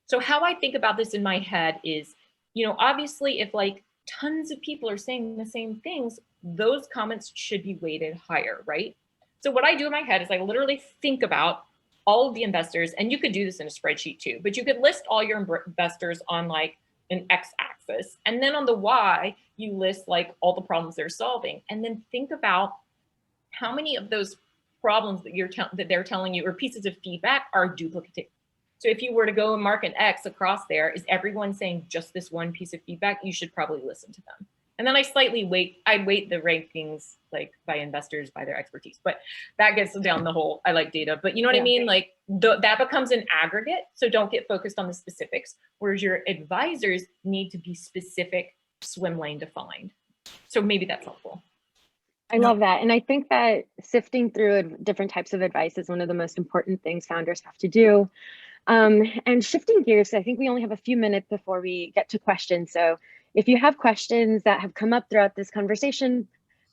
So how I think about this in my head is, you know, obviously if like tons of people are saying the same things, those comments should be weighted higher, right? So what I do in my head is I literally think about all of the investors, and you could do this in a spreadsheet too, but you could list all your investors on like an x-axis, and then on the y, you list like all the problems they're solving, and then think about how many of those problems that they're telling you or pieces of feedback are duplicative. So if you were to go and mark an X across there, is everyone saying just this one piece of feedback? You should probably listen to them. And then I'd weight the rankings like by investors, by their expertise, but that gets down the whole, I like data, but you know what I mean? Like that becomes an aggregate. So don't get focused on the specifics, whereas your advisors need to be specific, swim lane defined. So maybe that's helpful. I love that. And I think that sifting through different types of advice is one of the most important things founders have to do. And shifting gears, I think we only have a few minutes before we get to questions. So if you have questions that have come up throughout this conversation,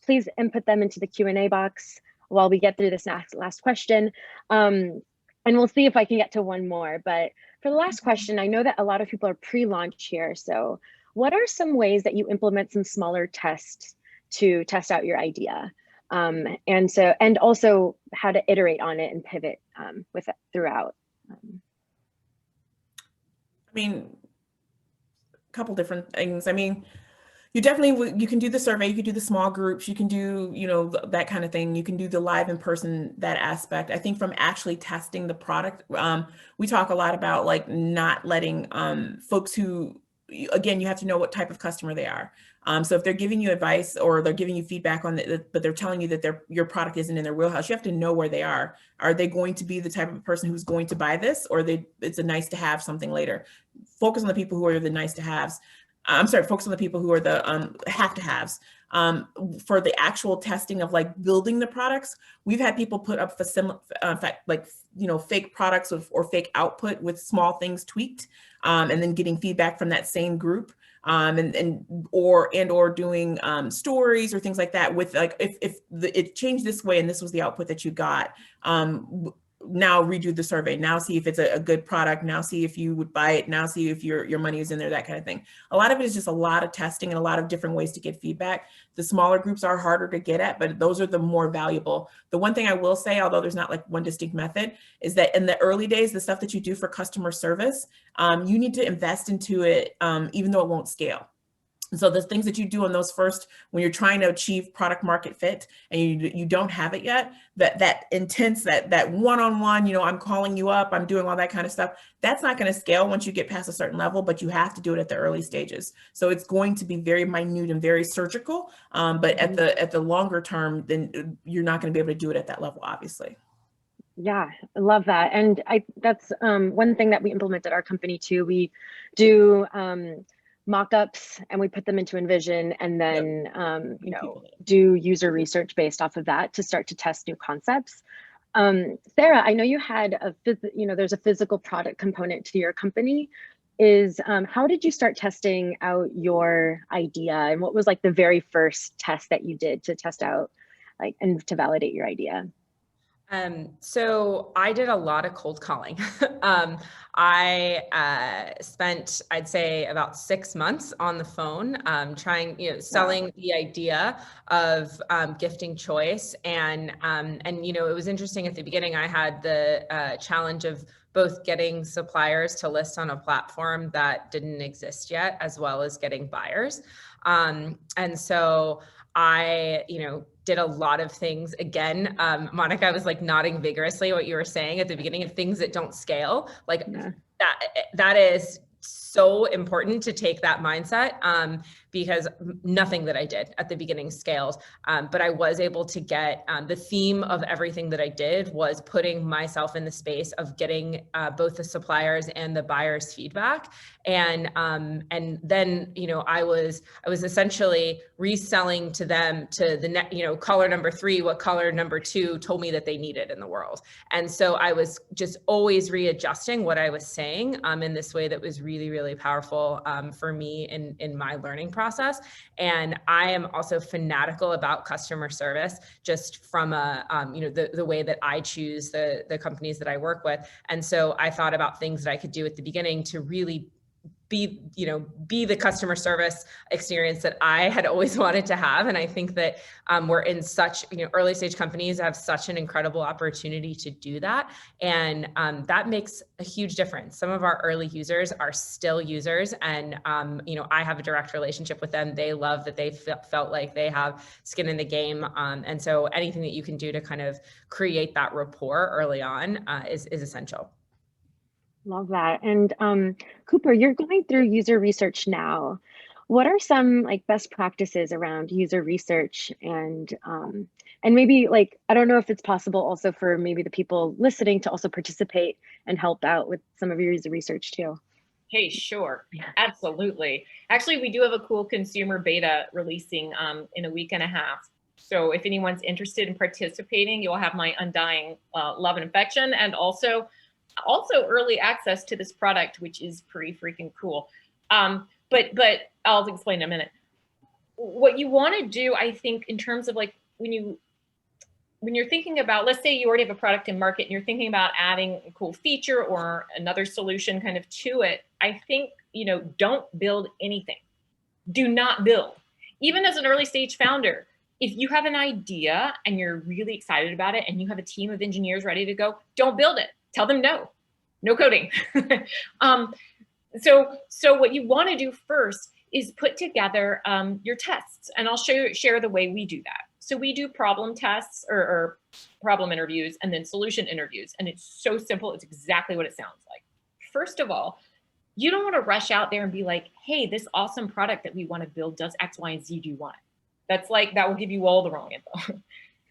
please input them into the Q&A box while we get through this last question. And we'll see if I can get to one more. But for the last question, I know that a lot of people are pre-launch here. So what are some ways that you implement some smaller tests to test out your idea? And also how to iterate on it and pivot with it throughout. I mean, a couple different things. I mean, you can do the survey, you can do the small groups, you can do, you know, that kind of thing. You can do the live in person, that aspect. I think from actually testing the product, we talk a lot about like not letting folks who, again, you have to know what type of customer they are. So if they're giving you advice or they're giving you feedback on it, but they're telling you that your product isn't in their wheelhouse, you have to know where they are. Are they going to be the type of person who's going to buy this, or it's a nice to have something later? Focus on the people who are the nice to haves. Focus on the people who are the have to haves. For the actual testing of like building the products, we've had people put up fake products or fake output with small things tweaked, and then getting feedback from that same group. Or doing stories or things like that with like, if it changed this way and this was the output that you got, now redo the survey, now see if it's a good product, now see if you would buy it, now see if your money is in there, that kind of thing. A lot of it is just a lot of testing and a lot of different ways to get feedback. The smaller groups are harder to get at, but those are the more valuable. The one thing I will say, although there's not like one distinct method, is that in the early days, the stuff that you do for customer service, you need to invest into it, even though it won't scale. And so the things that you do on those first, when you're trying to achieve product market fit and you don't have it yet, that intense, that one-on-one, you know, I'm calling you up, I'm doing all that kind of stuff, that's not going to scale once you get past a certain level, but you have to do it at the early stages. So it's going to be very minute and very surgical, but at the longer term, then you're not going to be able to do it at that level, obviously. Yeah, I love that. And that's one thing that we implement at our company too. We do mock-ups and we put them into Envision, and then do user research based off of that to start to test new concepts. Sara, I know you had there's a physical product component to your company. How did you start testing out your idea, and what was like the very first test that you did to test out and to validate your idea? So I did a lot of cold calling. I spent, I'd say, about 6 months on the phone, trying, selling the idea of gifting choice. And it was interesting at the beginning. I had the challenge of both getting suppliers to list on a platform that didn't exist yet, as well as getting buyers. And so I, did a lot of things. Again, Monica, I was like nodding vigorously what you were saying at the beginning of things that don't scale. Like that is so important to take that mindset, because nothing that I did at the beginning scaled, but I was able to get, the theme of everything that I did was putting myself in the space of getting both the suppliers and the buyers' feedback. And then, you know, I was essentially reselling to them, to the caller number 3, what caller number 2 told me that they needed in the world. And so I was just always readjusting what I was saying in this way that was really, really powerful for me in my learning process. And I am also fanatical about customer service, just from a, the way that I choose the companies that I work with. And so I thought about things that I could do at the beginning to really be the customer service experience that I had always wanted to have. And I think that we're in such, early stage companies have such an incredible opportunity to do that. And that makes a huge difference. Some of our early users are still users. And, I have a direct relationship with them. They love that they felt like they have skin in the game. And so anything that you can do to kind of create that rapport early on is essential. Love that. And Cooper, you're going through user research now. What are some best practices around user research, and maybe I don't know if it's possible also for maybe the people listening to also participate and help out with some of your user research too? Hey, sure. Absolutely. Actually, we do have a cool consumer beta releasing in a week and a half. So if anyone's interested in participating, you'll have my undying love and affection, and also early access to this product, which is pretty freaking cool. But I'll explain in a minute. What you want to do, I think, in terms of when you're thinking about, let's say you already have a product in market and you're thinking about adding a cool feature or another solution kind of to it, I think, don't build anything. Do not build. Even as an early stage founder, if you have an idea and you're really excited about it and you have a team of engineers ready to go, don't build it. Tell them no coding. So what you want to do first is put together your tests, and I'll share the way we do that. So we do problem tests or problem interviews and then solution interviews, and it's so simple. It's exactly what it sounds like. First of all, you don't want to rush out there and be like, hey, this awesome product that we want to build does X, Y, and Z. Do you want it? That will give you all the wrong info.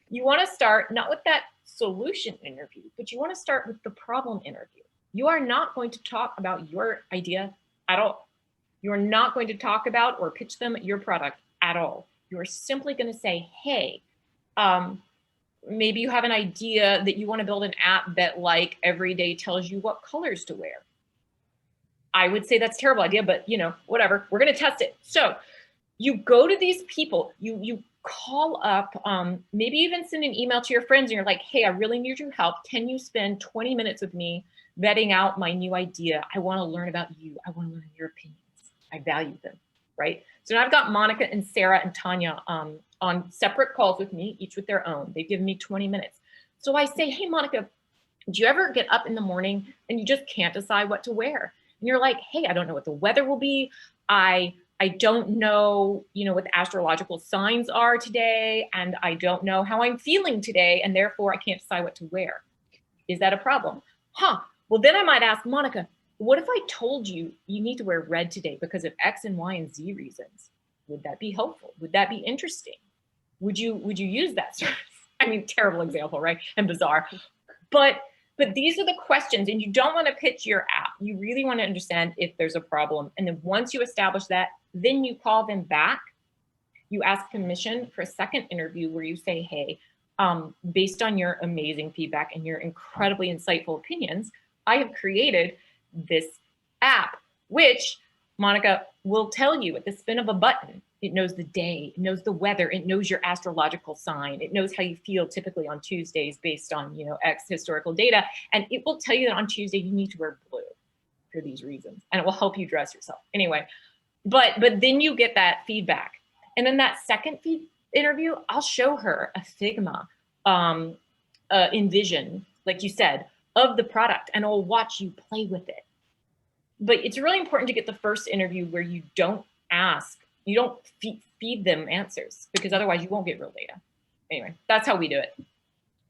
You want to start not with that solution interview, but you want to start with the problem interview. You are not going to talk about your idea at all. You are not going to talk about or pitch them your product at all. You are simply going to say, hey, maybe you have an idea that you want to build an app that every day tells you what colors to wear. I would say that's a terrible idea, but whatever, we're going to test it. So you go to these people, you call up, maybe even send an email to your friends and you're like, hey, I really need your help. Can you spend 20 minutes with me vetting out my new idea? I want to learn about you. I want to learn your opinions. I value them, right? So now I've got Monica and Sarah and Tanya on separate calls with me, each with their own. They've given me 20 minutes. So I say, hey, Monica, do you ever get up in the morning and you just can't decide what to wear? And you're like, hey, I don't know what the weather will be. I don't know, what the astrological signs are today, and I don't know how I'm feeling today, and therefore I can't decide what to wear. Is that a problem? Well, then I might ask Monica, what if I told you you need to wear red today because of X and Y and Z reasons? Would that be helpful? Would that be interesting? Would you use that service? I mean, terrible example, right? And bizarre. But these are the questions, and you don't want to pitch your app. You really want to understand if there's a problem. And then once you establish that, then you call them back. You ask permission for a second interview where you say, hey, based on your amazing feedback and your incredibly insightful opinions, I have created this app, which Monica will tell you at the spin of a button. It knows the day, it knows the weather, it knows your astrological sign, it knows how you feel typically on Tuesdays based on X historical data, and it will tell you that on Tuesday you need to wear blue for these reasons, and it will help you dress yourself. Anyway, but then you get that feedback, and then that second interview, I'll show her a Figma envision, like you said, of the product, and I'll watch you play with it. But it's really important to get the first interview where you don't ask. You don't feed them answers, because otherwise you won't get real data. Anyway, that's how we do it.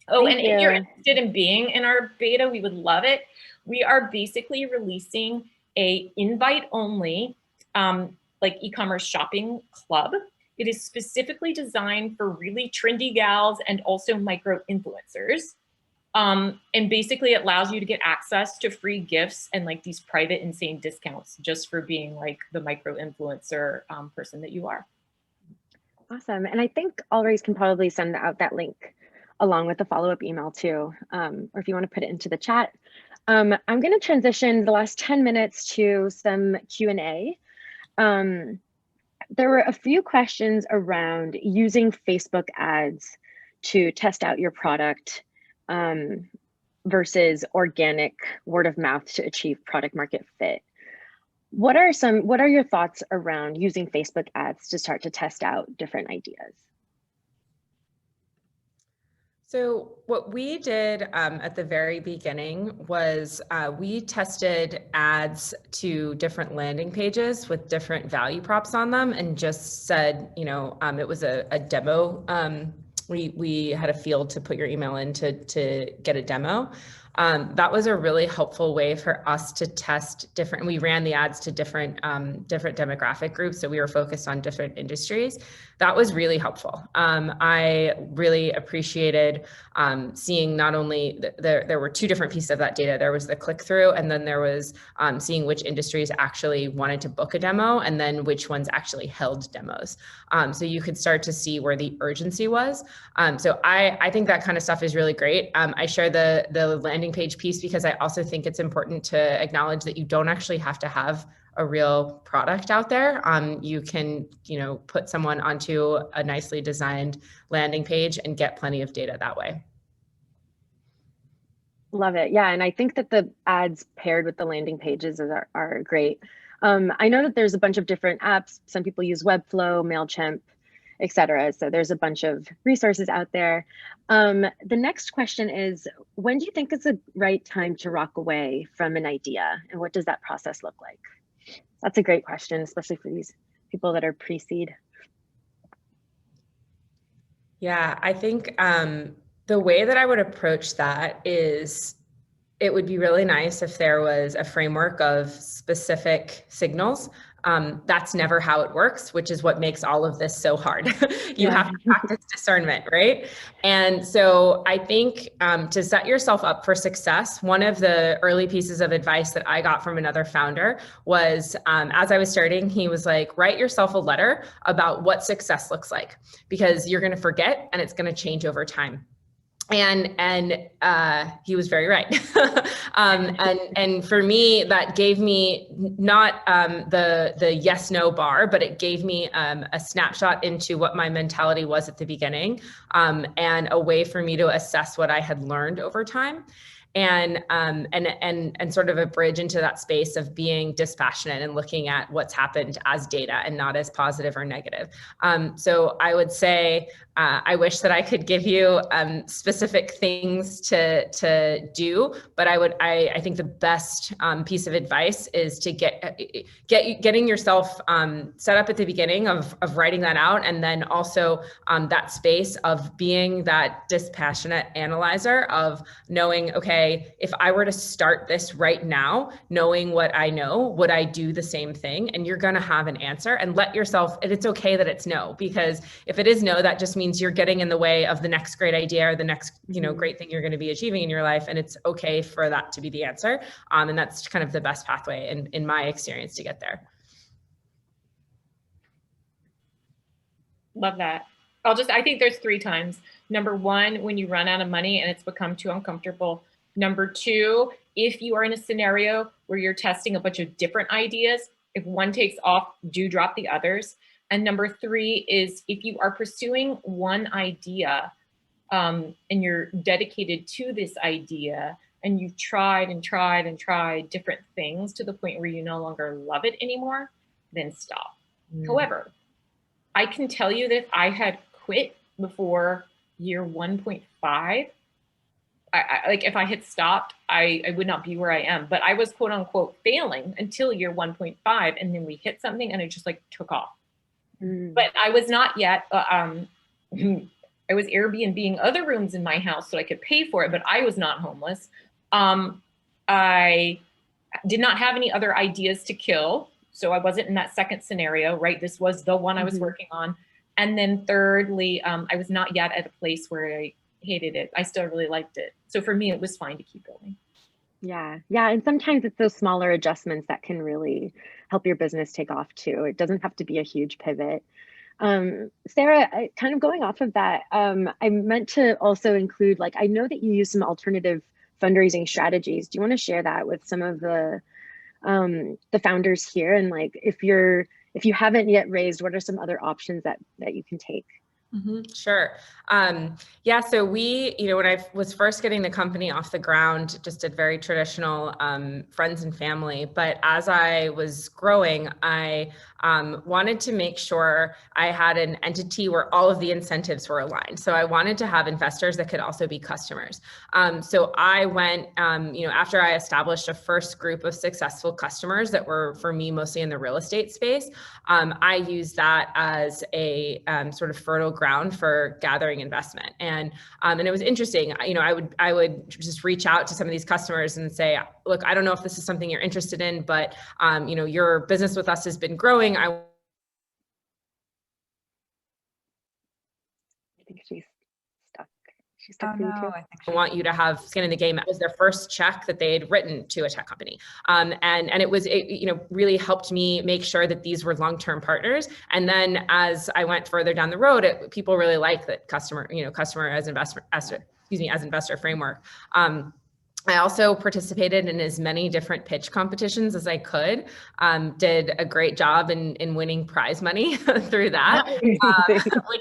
Oh, and if you're interested in being in our beta, we would love it. We are basically releasing a invite only, like e-commerce shopping club. It is specifically designed for really trendy gals and also micro influencers. And basically it allows you to get access to free gifts and like these private insane discounts just for being like the micro influencer person that you are. Awesome. And I think Allraise can probably send out that link along with the follow-up email too, or if you want to put it into the chat. I'm going to transition the last 10 minutes to some Q&A. There were a few questions around using Facebook ads to test out your product versus organic word of mouth to achieve product market fit. What are your thoughts around using Facebook ads to start to test out different ideas? So what we did at the very beginning was we tested ads to different landing pages with different value props on them and just said, you know, it was a demo. We had a field to put your email in to get a demo. That was a really helpful way for us to test different, we ran the ads to different demographic groups. So we were focused on different industries. That was really helpful. I really appreciated seeing not only, there were two different pieces of that data. There was the click through, and then there was seeing which industries actually wanted to book a demo and then which ones actually held demos. So you could start to see where the urgency was. So I think that kind of stuff is really great. I share the landing page piece because I also think it's important to acknowledge that you don't actually have to have a real product out there. You can, put someone onto a nicely designed landing page and get plenty of data that way. Love it. Yeah, and I think that the ads paired with the landing pages are great. I know that there's a bunch of different apps. Some people use Webflow, MailChimp, etc. So there's a bunch of resources out there. The next question is, when do you think is the right time to rock away from an idea? And what does that process look like? That's a great question, especially for these people that are pre-seed. Yeah, I think the way that I would approach that is it would be really nice if there was a framework of specific signals. That's never how it works, which is what makes all of this so hard. You have to practice discernment, right? And so I think to set yourself up for success, one of the early pieces of advice that I got from another founder was, as I was starting, he was like, write yourself a letter about what success looks like, because you're going to forget and it's going to change over time. And he was very right. And for me, that gave me not the yes/no bar, but it gave me a snapshot into what my mentality was at the beginning, and a way for me to assess what I had learned over time. And sort of a bridge into that space of being dispassionate and looking at what's happened as data and not as positive or negative. So I would say, I wish that I could give you specific things to do, but I think the best piece of advice is to getting yourself set up at the beginning of writing that out, and then also that space of being that dispassionate analyzer of knowing, okay, if I were to start this right now, knowing what I know, would I do the same thing? And you're going to have an answer, and let yourself, and it's okay that it's no, because if it is no, that just means you're getting in the way of the next great idea or the next, great thing you're going to be achieving in your life. And it's okay for that to be the answer. And that's kind of the best pathway in my experience to get there. Love that. I think there's 3 times. Number 1, when you run out of money and it's become too uncomfortable. Number 2, if you are in a scenario where you're testing a bunch of different ideas, if one takes off, do drop the others. And number 3 is if you are pursuing one idea and you're dedicated to this idea and you've tried and tried and tried different things to the point where you no longer love it anymore, then stop. However, I can tell you that if I had quit before year 1.5, like if I had stopped, I would not be where I am. But I was quote unquote failing until year 1.5, and then we hit something and it just like took off. But I was not yet, I was Airbnb-ing other rooms in my house so I could pay for it, but I was not homeless. I did not have any other ideas to kill. So I wasn't in that second scenario, right? This was the one I was working on. And then thirdly, I was not yet at a place where I hated it. I still really liked it. So for me, it was fine to keep going. Yeah. And sometimes it's those smaller adjustments that can really help your business take off too. It doesn't have to be a huge pivot. Sarah, kind of going off of that, I meant to also include, like, I know that you use some alternative fundraising strategies. Do you want to share that with some of the founders here? And like, if you haven't yet raised, what are some other options that you can take? Sure. Yeah, so we, when I was first getting the company off the ground, just did very traditional friends and family. But as I was growing, I wanted to make sure I had an entity where all of the incentives were aligned. So I wanted to have investors that could also be customers. So I went, after I established a first group of successful customers that were, for me, mostly in the real estate space, I used that as a sort of fertile ground for gathering investment. And it was interesting. I would just reach out to some of these customers and say, look, I don't know if this is something you're interested in, but your business with us has been growing. I think she's stuck. She's stuck for you too. I want you to have skin in the game. It was their first check that they had written to a tech company. And it really helped me make sure that these were long-term partners. And then as I went further down the road, people really like that customer as investor framework. I also participated in as many different pitch competitions as I could. Did a great job in winning prize money through that, which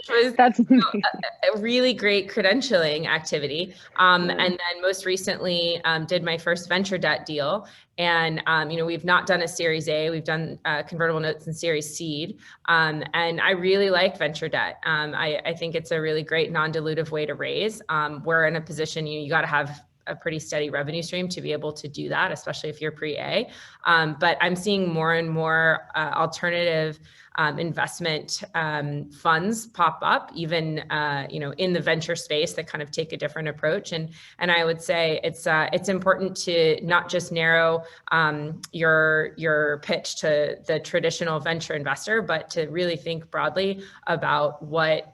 was a really great credentialing activity. And then most recently did my first venture debt deal. And, we've not done a Series A, we've done convertible notes and Series Seed. And I really like venture debt. I think it's a really great non-dilutive way to raise. We're in a position, you got to have a pretty steady revenue stream to be able to do that, especially if you're pre-A. But I'm seeing more and more alternative investment funds pop up, even in the venture space, that kind of take a different approach. And I would say it's important to not just narrow your pitch to the traditional venture investor, but to really think broadly about what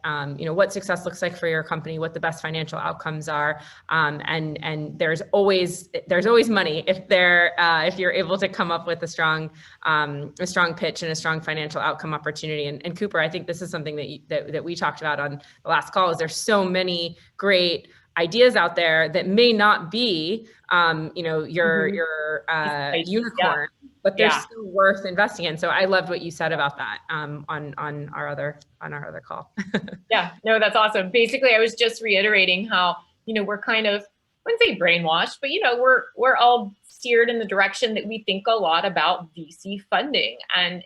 success looks like for your company, what the best financial outcomes are, and there's always money if you're able to come up with a strong pitch and a strong financial outcome opportunity. And Cooper, I think this is something that we talked about on the last call, is there's so many great ideas out there that may not be your unicorn, but they're still worth investing in. So I loved what you said about that on our other call. Yeah, no, that's awesome. Basically, I was just reiterating how we're kind of, I wouldn't say brainwashed, but we're all steered in the direction that we think a lot about VC funding and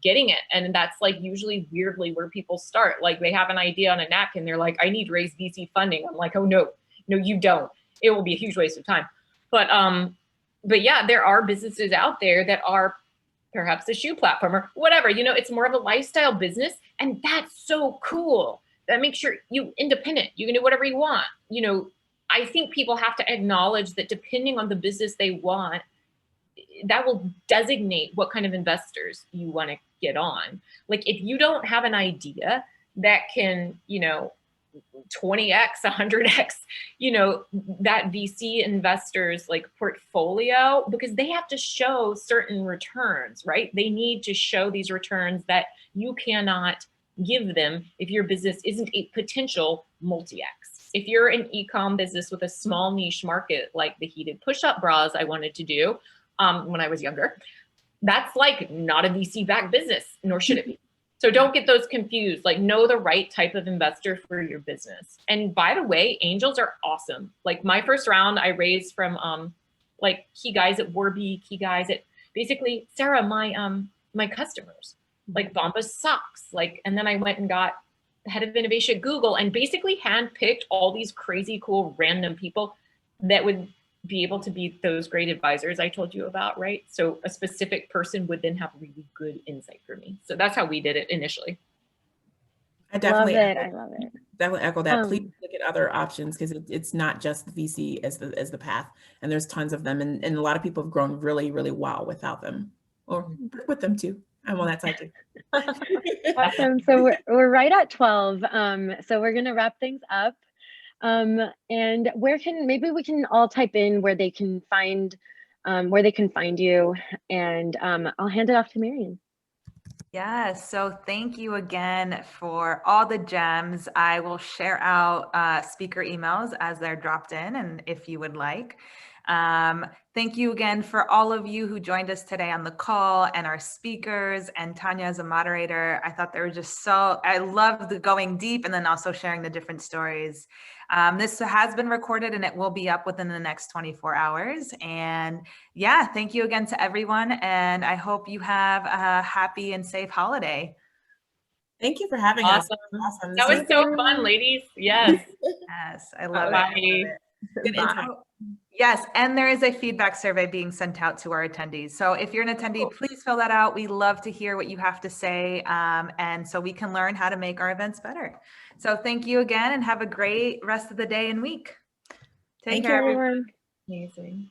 getting it. And that's like usually weirdly where people start. Like they have an idea on a napkin, they're like, I need to raise VC funding. I'm like, oh no, you don't. It will be a huge waste of time. But yeah, there are businesses out there that are perhaps a shoe platform or whatever, it's more of a lifestyle business. And that's so cool. That makes you independent. You can do whatever you want. I think people have to acknowledge that depending on the business they want, that will designate what kind of investors you want to get on. Like if you don't have an idea that can, 20x, 100x, that VC investors like portfolio, because they have to show certain returns, right? They need to show these returns that you cannot give them if your business isn't a potential multi-X. If you're an e-com business with a small niche market, like the heated push-up bras I wanted to do when I was younger, that's like not a VC-backed business, nor should it be. So don't get those confused. Like know the right type of investor for your business. And by the way, angels are awesome. Like my first round, I raised from like key guys at Warby, key guys at basically Sarah, my customers, like Bombas socks, and then I went and got head of innovation at Google and basically handpicked all these crazy, cool, random people that would be able to be those great advisors I told you about, right? So a specific person would then have really good insight for me. So that's how we did it initially. I Love definitely it. I love it. definitely echo that. Please Um, look at other options because it's not just the VC as the path, and there's tons of them, and a lot of people have grown really, really well without them, or with them too. I'm on that side too. Awesome. So we're right at 12. So we're gonna wrap things up. And maybe we can all type in where they can find you, and I'll hand it off to Marion. Yes, so thank you again for all the gems. I will share out speaker emails as they're dropped in, and if you would like. Thank you again for all of you who joined us today on the call, and our speakers, and Tanya as a moderator. I thought they were just I love the going deep and then also sharing the different stories. This has been recorded and it will be up within the next 24 hours. And yeah, thank you again to everyone. And I hope you have a happy and safe holiday. Thank you for having us. Awesome. That was so fun, ladies. Yes. Yes, I love Bye. it. Good Bye. insight. Yes, and there is a feedback survey being sent out to our attendees. So if you're an attendee, please fill that out. We love to hear what you have to say, and so we can learn how to make our events better. So thank you again, and have a great rest of the day and week. Take care, everyone. Amazing.